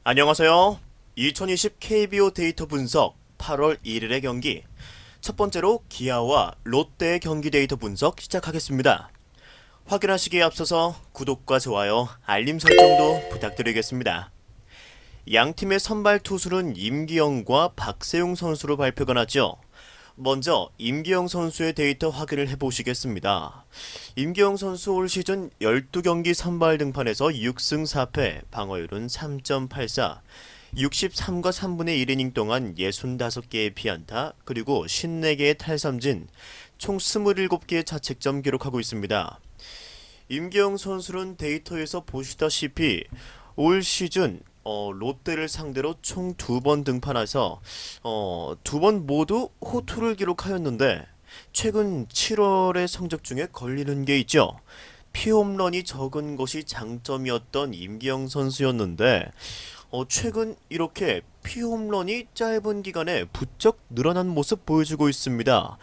안녕하세요. 2020 KBO 데이터 분석 8월 1일의 경기. 첫 번째로 기아와 롯데의 경기 데이터 분석 시작하겠습니다. 확인하시기에 앞서서 구독과 좋아요, 알림 설정도 부탁드리겠습니다. 양 팀의 선발 투수는 임기영과 박세웅 선수로 발표가 났죠. 먼저 임기영 선수의 데이터 확인을 해보시겠습니다. 임기영 선수 올 시즌 12경기 선발 등판에서 6승 4패, 방어율은 3.84, 63과 3분의 1이닝 동안 65개의 피안타, 그리고 54개의 탈삼진, 총 27개의 자책점 기록하고 있습니다. 임기영 선수는 데이터에서 보시다시피 올 시즌 롯데를 상대로 총 2번 등판해서 2번 모두 호투를 기록하였는데 최근 7월의 성적 중에 걸리는 게 있죠. 피홈런이 적은 것이 장점이었던 임기영 선수였는데 최근 이렇게 피홈런이 짧은 기간에 부쩍 늘어난 모습 보여주고 있습니다.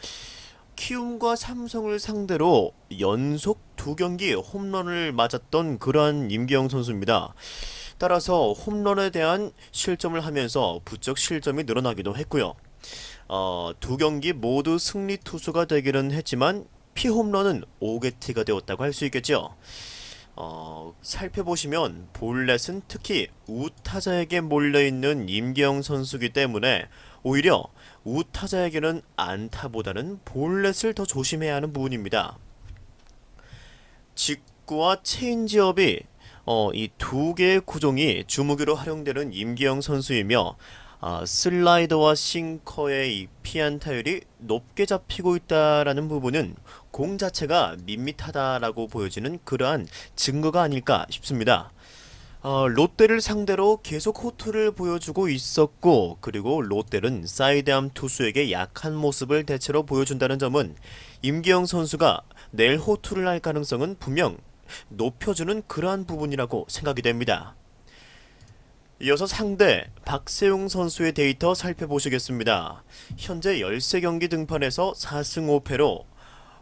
키움과 삼성을 상대로 연속 2경기 홈런을 맞았던 그러한 임기영 선수입니다. 따라서 홈런에 대한 실점을 하면서 부쩍 실점이 늘어나기도 했고요. 2경기 모두 승리 투수가 되기는 했지만 피홈런은 5개티가 되었다고 할 수 있겠죠. 살펴보시면 볼넷은 특히 우타자에게 몰려있는 임기영 선수이기 때문에 오히려 우타자에게는 안타보다는 볼넷을 더 조심해야 하는 부분입니다. 직구와 체인지업이 이 두 개의 구종이 주무기로 활용되는 임기영 선수이며 슬라이더와 싱커의 이 피안타율이 높게 잡히고 있다라는 부분은 공 자체가 밋밋하다라고 보여지는 그러한 증거가 아닐까 싶습니다. 롯데를 상대로 계속 호투를 보여주고 있었고, 그리고 롯데는 사이드암 투수에게 약한 모습을 대체로 보여준다는 점은 임기영 선수가 내일 호투를 할 가능성은 분명 높여주는 그러한 부분이라고 생각이 됩니다. 이어서 상대 박세웅 선수의 데이터 살펴보시겠습니다. 현재 13경기 등판에서 4승 5패로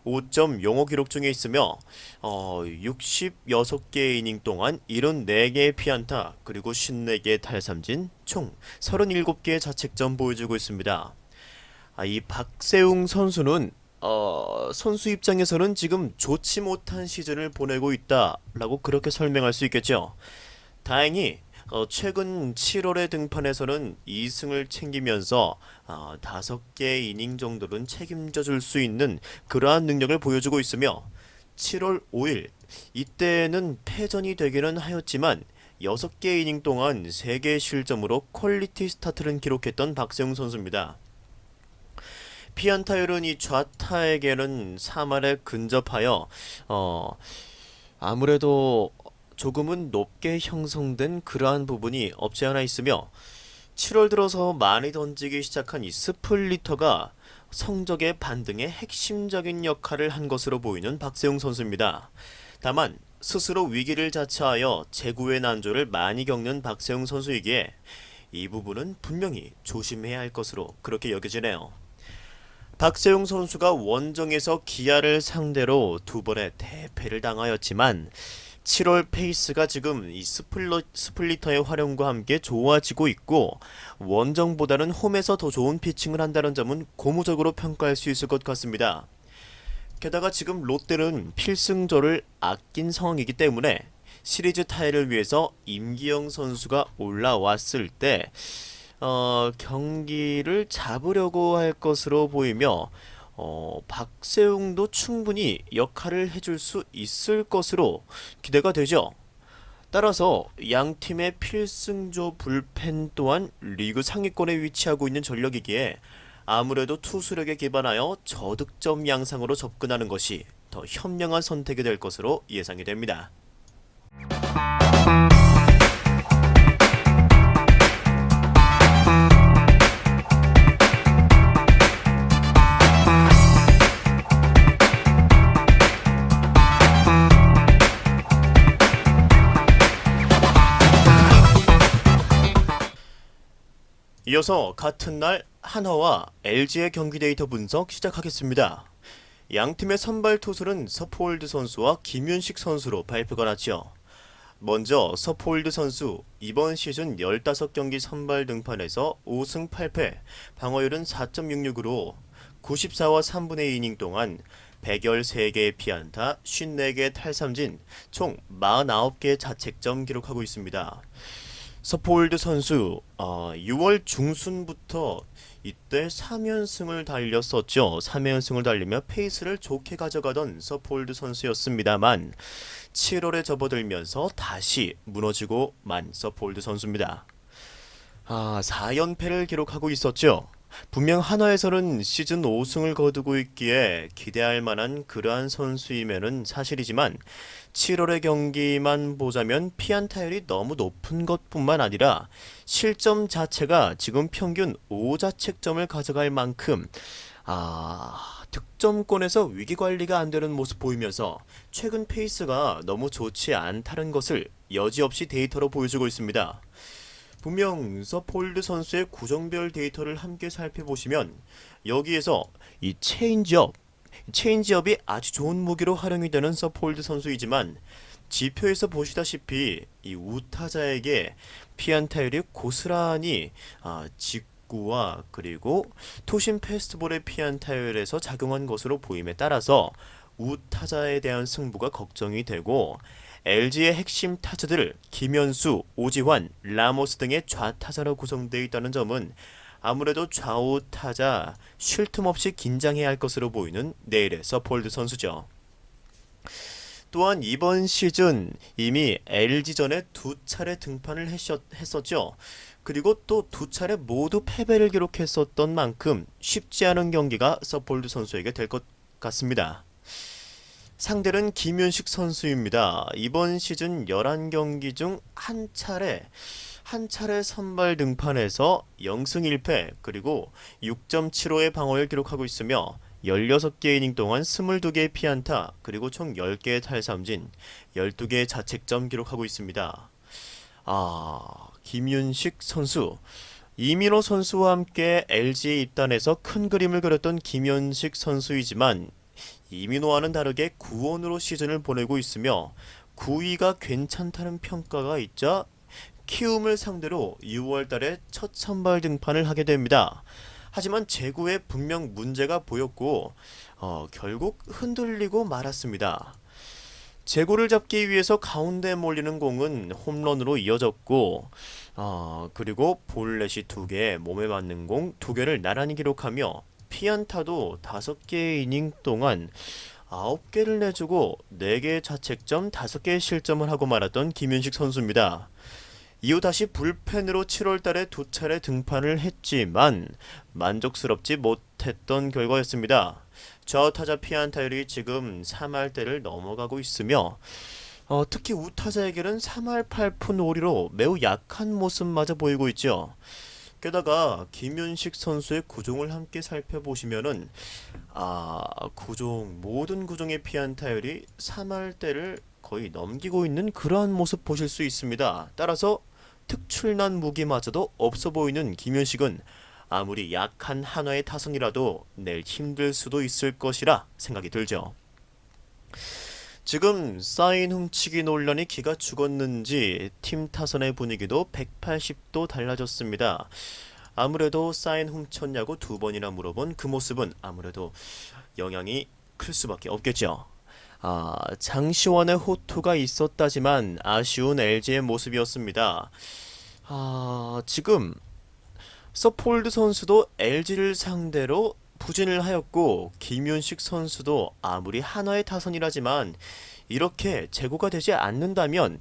5.05 기록 중에 있으며 66개의 이닝 동안 74개의 피안타, 그리고 54개의 탈삼진, 총 37개의 자책점 보여주고 있습니다. 이 박세웅 선수는 선수 입장에서는 지금 좋지 못한 시즌을 보내고 있다라고 그렇게 설명할 수 있겠죠. 다행히 최근 7월의 등판에서는 2승을 챙기면서 5개의 이닝 정도는 책임져 줄 수 있는 그러한 능력을 보여주고 있으며 7월 5일 이때는 패전이 되기는 하였지만 6개의 이닝 동안 3개의 실점으로 퀄리티 스타트를 기록했던 박세웅 선수입니다. 피안타율은 이 좌타에게는 3할에 근접하여 아무래도 조금은 높게 형성된 그러한 부분이 없지 않아 있으며 7월 들어서 많이 던지기 시작한 이 스플리터가 성적의 반등에 핵심적인 역할을 한 것으로 보이는 박세웅 선수입니다. 다만 스스로 위기를 자처하여 제구의 난조를 많이 겪는 박세웅 선수이기에 이 부분은 분명히 조심해야 할 것으로 그렇게 여겨지네요. 박세웅 선수가 원정에서 기아를 상대로 2번의 대패를 당하였지만 7월 페이스가 지금 이 스플리터의 활용과 함께 좋아지고 있고 원정보다는 홈에서 더 좋은 피칭을 한다는 점은 고무적으로 평가할 수 있을 것 같습니다. 게다가 지금 롯데는 필승조를 아낀 상황이기 때문에 시리즈 타이를 위해서 임기영 선수가 올라왔을 때 경기를 잡으려고 할 것으로 보이며 박세웅도 충분히 역할을 해줄 수 있을 것으로 기대가 되죠. 따라서 양 팀의 필승조 불펜 또한 리그 상위권에 위치하고 있는 전력이기에 아무래도 투수력에 기반하여 저득점 양상으로 접근하는 것이 더 현명한 선택이 될 것으로 예상이 됩니다. 이어서 같은 날 한화와 LG의 경기 데이터 분석 시작하겠습니다. 양 팀의 선발 투수는 서포월드 선수와 김윤식 선수로 발표가 났죠. 먼저 서폴드 선수 이번 시즌 15경기 선발 등판에서 5승 8패, 방어율은 4.66으로 94와 3분의 2이닝 동안 113개의 피안타, 54개의 탈삼진, 총 49개의 자책점 기록하고 있습니다. 서폴드 선수 6월 중순부터 이때 3연승을 달렸었죠. 3연승을 달리며 페이스를 좋게 가져가던 서폴드 선수였습니다만 7월에 접어들면서 다시 무너지고 만 서폴드 선수입니다. 4연패를 기록하고 있었죠. 분명 한화에서는 시즌 5승을 거두고 있기에 기대할 만한 그러한 선수임에는 사실이지만 7월의 경기만 보자면 피안타율이 너무 높은 것뿐만 아니라 실점 자체가 지금 평균 5자책점을 가져갈 만큼 득점권에서 위기관리가 안되는 모습 보이면서 최근 페이스가 너무 좋지 않다는 것을 여지없이 데이터로 보여주고 있습니다. 분명 서폴드 선수의 구종별 데이터를 함께 살펴보시면 여기에서 이 체인지업이 아주 좋은 무기로 활용이 되는 서폴드 선수이지만 지표에서 보시다시피 이 우타자에게 피안타율이 고스란히 직구와 그리고 투심 패스트볼의 피안타율에서 작용한 것으로 보임에 따라서 우타자에 대한 승부가 걱정이 되고 LG의 핵심 타자들 김현수, 오지환, 라모스 등의 좌타자로 구성되어 있다는 점은 아무래도 좌우 타자 쉴 틈 없이 긴장해야 할 것으로 보이는 내일의 서폴드 선수죠. 또한 이번 시즌 이미 LG전에 2차례 등판을 했었죠. 그리고 또 2차례 모두 패배를 기록했었던 만큼 쉽지 않은 경기가 서폴드 선수에게 될 것 같습니다. 상대는 김윤식 선수입니다. 이번 시즌 11경기 중 한 차례 선발 등판에서 0승 1패 그리고 6.75의 방어를 기록하고 있으며 16개 이닝 동안 22개의 피안타 그리고 총 10개의 탈삼진 12개의 자책점 기록하고 있습니다. 김윤식 선수 이민호 선수와 함께 LG에 입단해서 큰 그림을 그렸던 김윤식 선수이지만 이민호와는 다르게 구원으로 시즌을 보내고 있으며 9위가 괜찮다는 평가가 있자 키움을 상대로 6월달에 첫 선발 등판을 하게 됩니다. 하지만 제구에 분명 문제가 보였고 결국 흔들리고 말았습니다. 제구를 잡기 위해서 가운데 몰리는 공은 홈런으로 이어졌고 그리고 볼넷이 2개, 몸에 맞는 공 2개를 나란히 기록하며 피안타도 5개의 이닝 동안 9개를 내주고 4개의 자책점, 5개의 실점을 하고 말았던 김윤식 선수입니다. 이후 다시 불펜으로 7월달에 2차례 등판을 했지만 만족스럽지 못했던 결과였습니다. 좌타자 피안타율이 지금 3할대를 넘어가고 있으며 특히 우타자에게는 3할 8푼 5리로 매우 약한 모습마저 보이고 있죠. 게다가 김윤식 선수의 구종을 함께 살펴보시면은 모든 구종의 피안타율이 3할대를 거의 넘기고 있는 그러한 모습 보실 수 있습니다. 따라서 특출난 무기마저도 없어 보이는 김윤식은 아무리 약한 한화의 타선이라도 낼 힘들 수도 있을 것이라 생각이 들죠. 지금 사인 훔치기 논란이 기가 죽었는지 팀 타선의 분위기도 180도 달라졌습니다. 아무래도 사인 훔쳤냐고 2번이나 물어본 그 모습은 아무래도 영향이 클 수밖에 없겠죠. 장시원의 호투가 있었다지만 아쉬운 LG의 모습이었습니다. 지금 서폴드 선수도 LG를 상대로 부진을 하였고 김윤식 선수도 아무리 한화의 타선이라지만 이렇게 제구가 되지 않는다면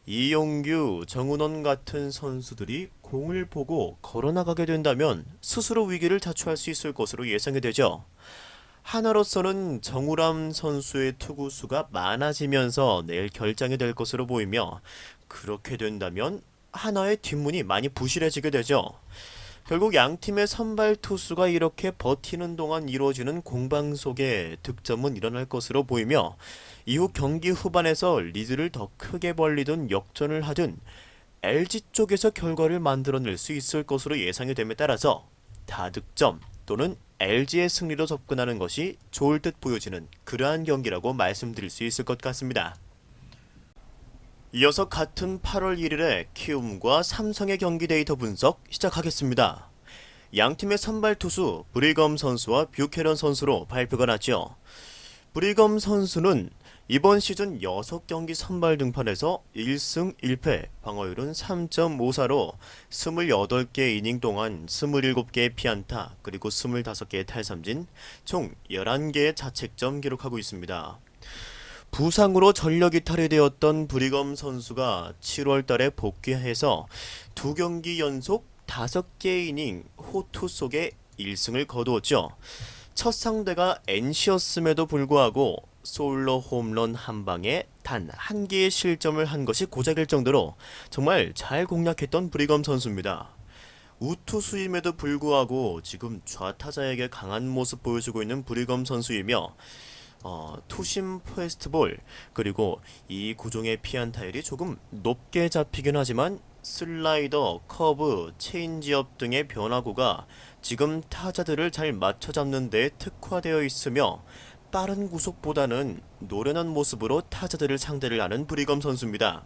이용규, 정은원 같은 선수들이 공을 보고 걸어나가게 된다면 스스로 위기를 자초할 수 있을 것으로 예상이 되죠. 하나로서는 정우람 선수의 투구수가 많아지면서 내일 결장이 될 것으로 보이며 그렇게 된다면 하나의 뒷문이 많이 부실해지게 되죠. 결국 양팀의 선발 투수가 이렇게 버티는 동안 이루어지는 공방 속에 득점은 일어날 것으로 보이며 이후 경기 후반에서 리드를 더 크게 벌리든 역전을 하든 LG 쪽에서 결과를 만들어낼 수 있을 것으로 예상이 됨에 따라서 다득점 또는 LG의 승리로 접근하는 것이 좋을 듯 보여지는 그러한 경기라고 말씀드릴 수 있을 것 같습니다. 이어서 같은 8월 1일에 키움과 삼성의 경기 데이터 분석 시작하겠습니다. 양팀의 선발 투수 브리검 선수와 뷰캐넌 선수로 발표가 났죠. 브리검 선수는 이번 시즌 6경기 선발 등판에서 1승 1패, 방어율은 3.54로 28개 이닝 동안 27개의 피안타, 그리고 25개의 탈삼진, 총 11개의 자책점 기록하고 있습니다. 부상으로 전력 이탈이 되었던 브리검 선수가 7월 달에 복귀해서 2경기 연속 5개 이닝 호투 속에 1승을 거두었죠. 첫 상대가 NC였음에도 불구하고 솔로 홈런 한 방에 단 한 개의 실점을 한 것이 고작일 정도로 정말 잘 공략했던 브리검 선수입니다. 우투수임에도 불구하고 지금 좌타자에게 강한 모습 보여주고 있는 브리검 선수이며 투심 페스트볼, 그리고 이 구종의 피안타율이 조금 높게 잡히긴 하지만 슬라이더, 커브, 체인지업 등의 변화구가 지금 타자들을 잘 맞춰 잡는 데 특화되어 있으며 빠른 구속보다는 노련한 모습으로 타자들을 상대를 하는 브리검 선수입니다.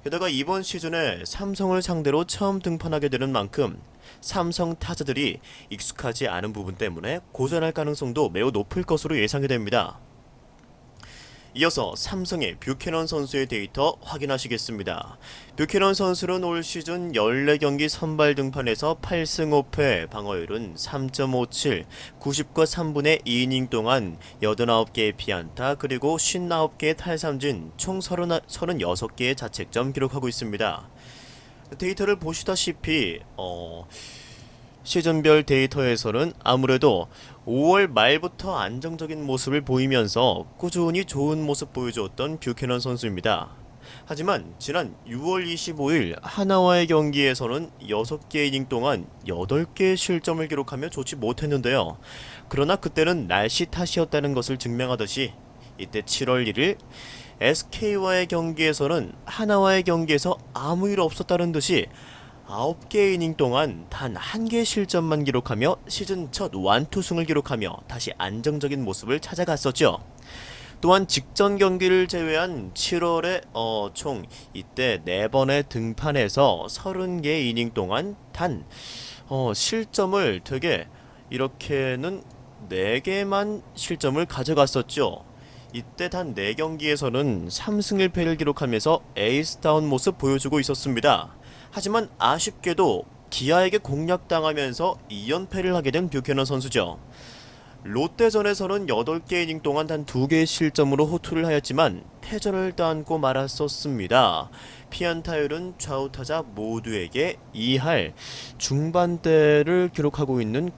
게다가 이번 시즌에 삼성을 상대로 처음 등판하게 되는 만큼 삼성 타자들이 익숙하지 않은 부분 때문에 고전할 가능성도 매우 높을 것으로 예상이 됩니다. 이어서 삼성의 뷰캐넌 선수의 데이터 확인하시겠습니다. 뷰캐넌 선수는 올 시즌 14경기 선발 등판에서 8승 5패, 방어율은 3.57, 90과 3분의 2이닝 동안 89개의 피안타, 그리고 59개의 탈삼진, 총 36개의 자책점 기록하고 있습니다. 데이터를 보시다시피 시즌별 데이터에서는 아무래도 5월 말부터 안정적인 모습을 보이면서 꾸준히 좋은 모습 보여주었던 뷰캐넌 선수입니다. 하지만 지난 6월 25일 하나와의 경기에서는 6개 이닝 동안 8개의 실점을 기록하며 좋지 못했는데요. 그러나 그때는 날씨 탓이었다는 것을 증명하듯이 이때 7월 1일 SK와의 경기에서는 하나와의 경기에서 아무 일 없었다는 듯이 9개 이닝 동안 단 1개의 실점만 기록하며 시즌 첫 완투승을 기록하며 다시 안정적인 모습을 찾아갔었죠. 또한 직전 경기를 제외한 7월에 총 이때 4번의 등판에서 30개 이닝 동안 단 실점을 되게 이렇게는 4개만 실점을 가져갔었죠. 이때 단 4경기에서는 3승 1패를 기록하면서 에이스다운 모습 보여주고 있었습니다. 하지만 아쉽게도 기아에게 공략당하면서 2연패를 하게 된 뷰캐넌 선수죠. 롯데전에서는 8개 이닝 동안 단 2개의 실점으로 호투를 하였지만 패전을 떠안고 말았었습니다. 피안타율은 좌우타자 모두에게 2할 중반대를 기록하고 있는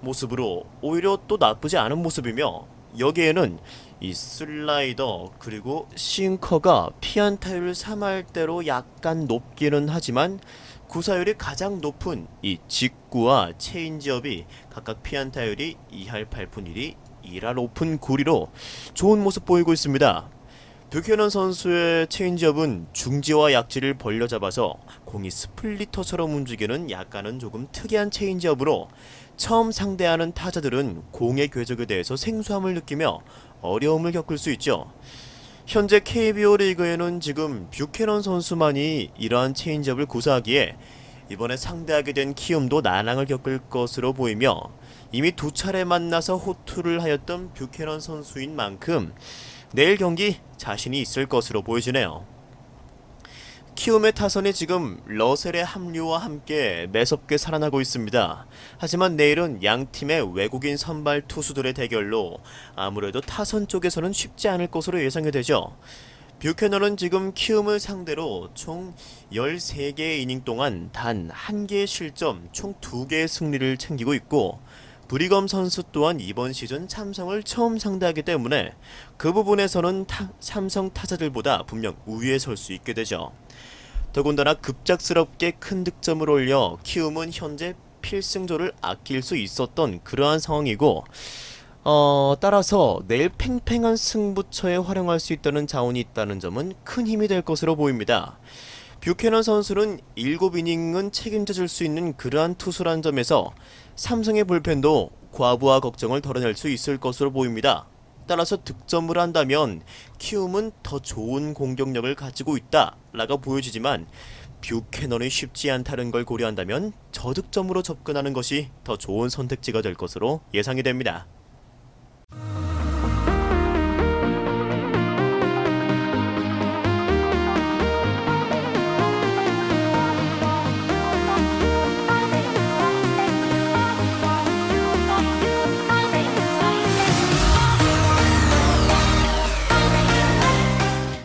모습으로 오히려 또 나쁘지 않은 모습이며, 여기에는 이 슬라이더 그리고 싱커가 피안타율 3할대로 약간 높기는 하지만 구사율이 가장 높은 이 직구와 체인지업이 각각 피안타율이 2할 8푼 1리, 1할 5푼 9리로 좋은 모습 보이고 있습니다. 뷰캐넌 선수의 체인지업은 중지와 약지를 벌려잡아서 공이 스플리터처럼 움직이는 약간은 조금 특이한 체인지업으로 처음 상대하는 타자들은 공의 궤적에 대해서 생소함을 느끼며 어려움을 겪을 수 있죠. 현재 KBO 리그에는 지금 뷰캐넌 선수만이 이러한 체인지업을 구사하기에 이번에 상대하게 된 키움도 난항을 겪을 것으로 보이며, 이미 2차례 만나서 호투를 하였던 뷰캐넌 선수인 만큼 내일 경기 자신이 있을 것으로 보여지네요. 키움의 타선이 지금 러셀의 합류와 함께 매섭게 살아나고 있습니다. 하지만 내일은 양팀의 외국인 선발 투수들의 대결로 아무래도 타선 쪽에서는 쉽지 않을 것으로 예상이 되죠. 뷰캐넌은 지금 키움을 상대로 총 13개의 이닝 동안 단 1개의 실점, 총 2개의 승리를 챙기고 있고, 브리검 선수 또한 이번 시즌 삼성을 처음 상대하기 때문에 그 부분에서는 삼성 타자들보다 분명 우위에 설 수 있게 되죠. 더군다나 급작스럽게 큰 득점을 올려 키움은 현재 필승조를 아낄 수 있었던 그러한 상황이고, 따라서 내일 팽팽한 승부처에 활용할 수 있다는 자원이 있다는 점은 큰 힘이 될 것으로 보입니다. 뷰캐넌 선수는 7이닝은 책임져 줄 수 있는 그러한 투수란 점에서 삼성의 불펜도 과부하 걱정을 덜어낼 수 있을 것으로 보입니다. 따라서 득점을 한다면 키움은 더 좋은 공격력을 가지고 있다라고 보여지지만 뷰캐넌이 쉽지 않다는 걸 고려한다면 저득점으로 접근하는 것이 더 좋은 선택지가 될 것으로 예상이 됩니다.